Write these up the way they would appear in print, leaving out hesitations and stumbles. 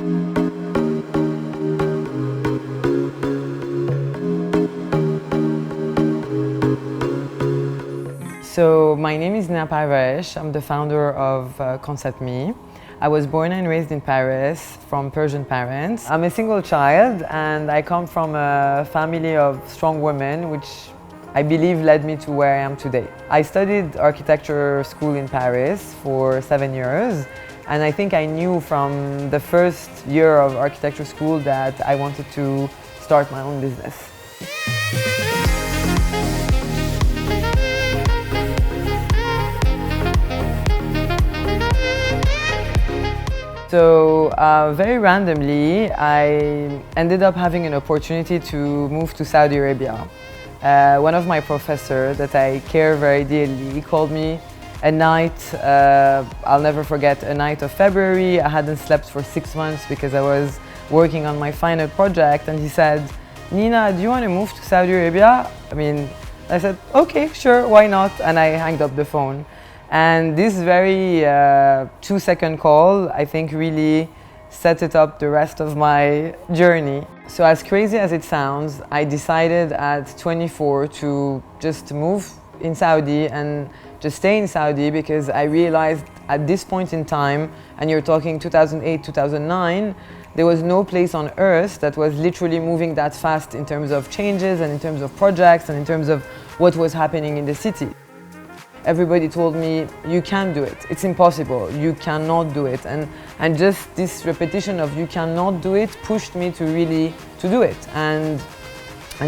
So my name is Parvaresh. I'm the founder of Concept Me. I was born and raised in Paris from Persian parents. I'm a single child and I come from a family of strong women, which I believe led me to where I am today. I studied architecture school in Paris for 7 years, and I think I knew from the first year of architecture school that I wanted to start my own business. So very randomly, I ended up having an opportunity to move to Saudi Arabia. One of my professors that I care very dearly called me a night, I'll never forget, a night of February. I hadn't slept for 6 months because I was working on my final project, and he said, "Nina, do you want to move to Saudi Arabia?" I said, "Okay, sure, why not?" And I hung up the phone. And this very 2-second call, I think, really set it up the rest of my journey. So as crazy as it sounds, I decided at 24 to just move in Saudi and just stay in Saudi, because I realized at this point in time, and you're talking 2008, 2009, there was no place on earth that was literally moving that fast in terms of changes and in terms of projects and in terms of what was happening in the city. Everybody told me, you can't do it, it's impossible, you cannot do it. And just this repetition of you cannot do it pushed me to really to do it. And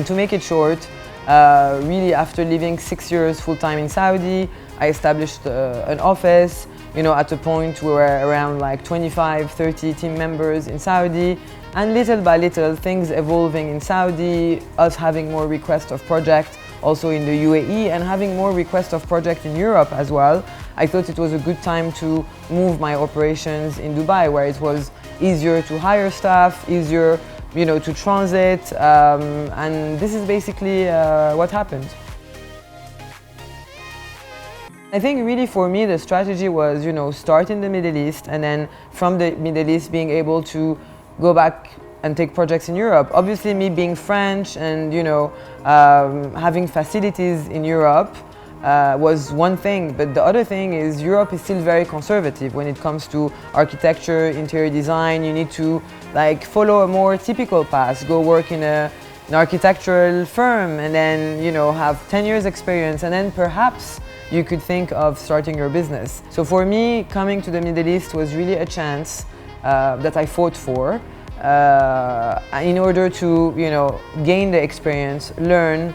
to make it short, really after living 6 years full-time in Saudi, I established an office, at a point we were around like 25, 30 team members in Saudi. And little by little, things evolving in Saudi, us having more requests of projects also in the UAE, and having more requests of projects in Europe as well. I thought it was a good time to move my operations in Dubai, where it was easier to hire staff, easier to transit, and this is basically what happened. I think really for me the strategy was, start in the Middle East, and then from the Middle East being able to go back and take projects in Europe. Obviously, me being French and having facilities in Europe was one thing, but the other thing is Europe is still very conservative when it comes to architecture, interior design. You need to follow a more typical path, go work in an architectural firm, and then have 10 years experience, and then perhaps you could think of starting your business. So for me, coming to the Middle East was really a chance that I fought for. In order to gain the experience, learn,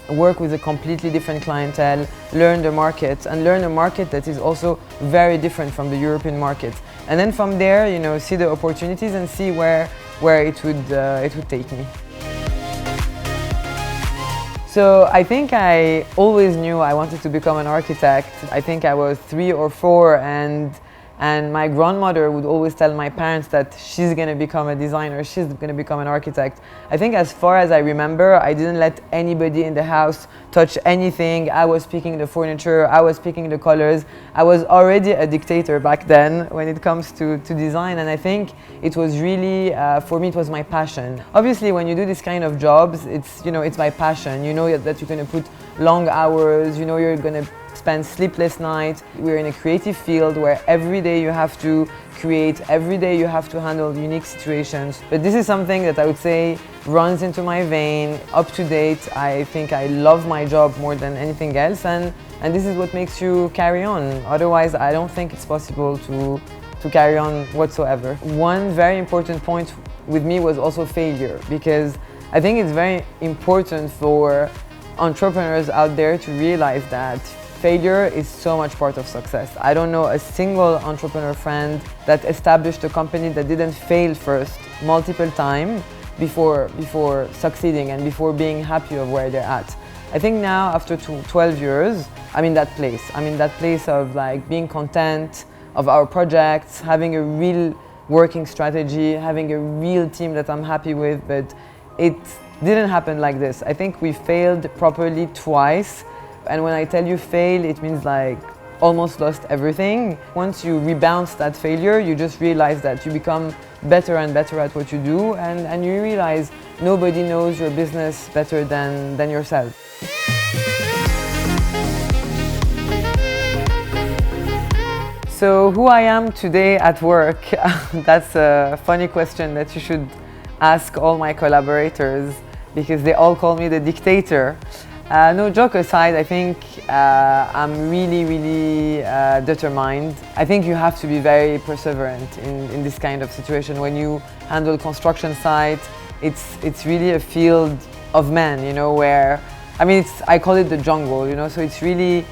work with a completely different clientele, learn the market, and learn a market that is also very different from the European market. And then from there, see the opportunities and see where it would take me. So I think I always knew I wanted to become an architect. I think I was 3 or 4, and my grandmother would always tell my parents that she's going to become a designer, she's going to become an architect. I think as far as I remember, I didn't let anybody in the house touch anything. I was picking the furniture, I was picking the colors. I was already a dictator back then when it comes to design, and I think it was really, for me, it was my passion. Obviously, when you do this kind of jobs, it's my passion. You know that you're going to put long hours, you're going to spend sleepless nights. We're in a creative field where every day you have to create, every day you have to handle unique situations. But this is something that I would say runs into my vein, up to date. I think I love my job more than anything else, and this is what makes you carry on. Otherwise, I don't think it's possible to carry on whatsoever. One very important point with me was also failure, because I think it's very important for entrepreneurs out there to realize that failure is so much part of success. I don't know a single entrepreneur friend that established a company that didn't fail first multiple times before succeeding and before being happy of where they're at. I think now, after 12 years, I'm in that place. I'm in that place of being content of our projects, having a real working strategy, having a real team that I'm happy with, but it didn't happen like this. I think we failed properly twice. And when I tell you fail, it means almost lost everything. Once you rebound that failure, you just realize that you become better and better at what you do, and you realize nobody knows your business better than yourself. So who I am today at work, that's a funny question that you should ask all my collaborators, because they all call me the dictator. No, joke aside, I think I'm really determined. I think you have to be very perseverant in this kind of situation. When you handle construction site, it's really a field of men, you know, where, I mean, I call it the jungle, you know, so it's really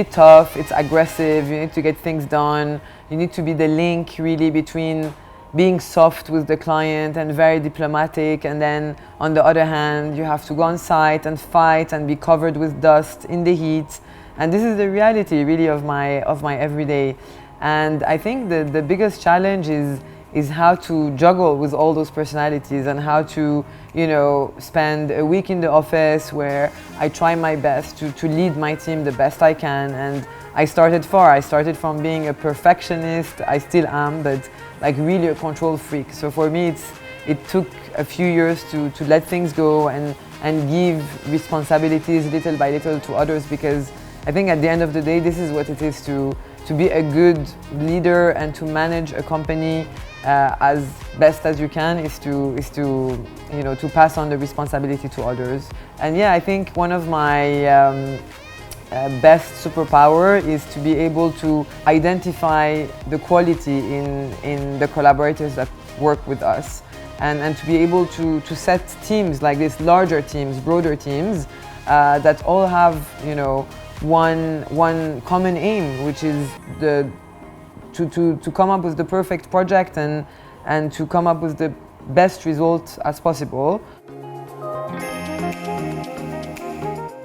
tough, it's aggressive, you need to get things done, you need to be the link really between being soft with the client and very diplomatic, and then on the other hand you have to go on site and fight and be covered with dust in the heat, and this is the reality really of my everyday. And I think the biggest challenge is how to juggle with all those personalities, and how to, you know, spend a week in the office where I try my best to lead my team the best I can. And I started from being a perfectionist, I still am, but like really a control freak. So for me it took a few years to let things go and give responsibilities little by little to others, because I think at the end of the day this is what it is to be a good leader and to manage a company as best as you can, is to you know, to pass on the responsibility to others. And yeah, I think one of my best superpower is to be able to identify the quality in the collaborators that work with us, and to be able to set teams like this, larger teams, broader teams, that all have, you know, one common aim, which is to come up with the perfect project and to come up with the best result as possible.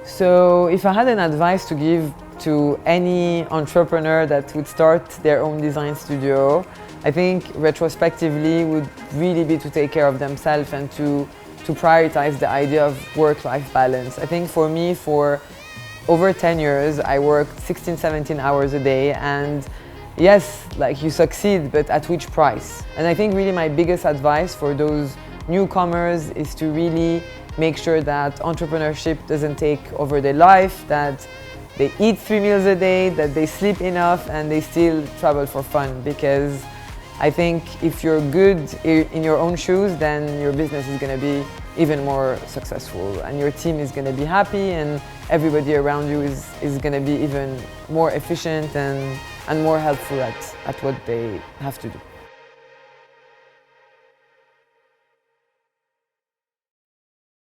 So if I had an advice to give to any entrepreneur that would start their own design studio, I think retrospectively would really be to take care of themselves and to prioritize the idea of work-life balance. I think for me, for over 10 years, I worked 16, 17 hours a day, and yes, like, you succeed, but at which price? And I think really my biggest advice for those newcomers is to really make sure that entrepreneurship doesn't take over their life, that they eat 3 meals a day, that they sleep enough, and they still travel for fun. Because I think if you're good in your own shoes, then your business is going to be even more successful, and your team is going to be happy, and everybody around you is going to be even more efficient and more helpful at what they have to do.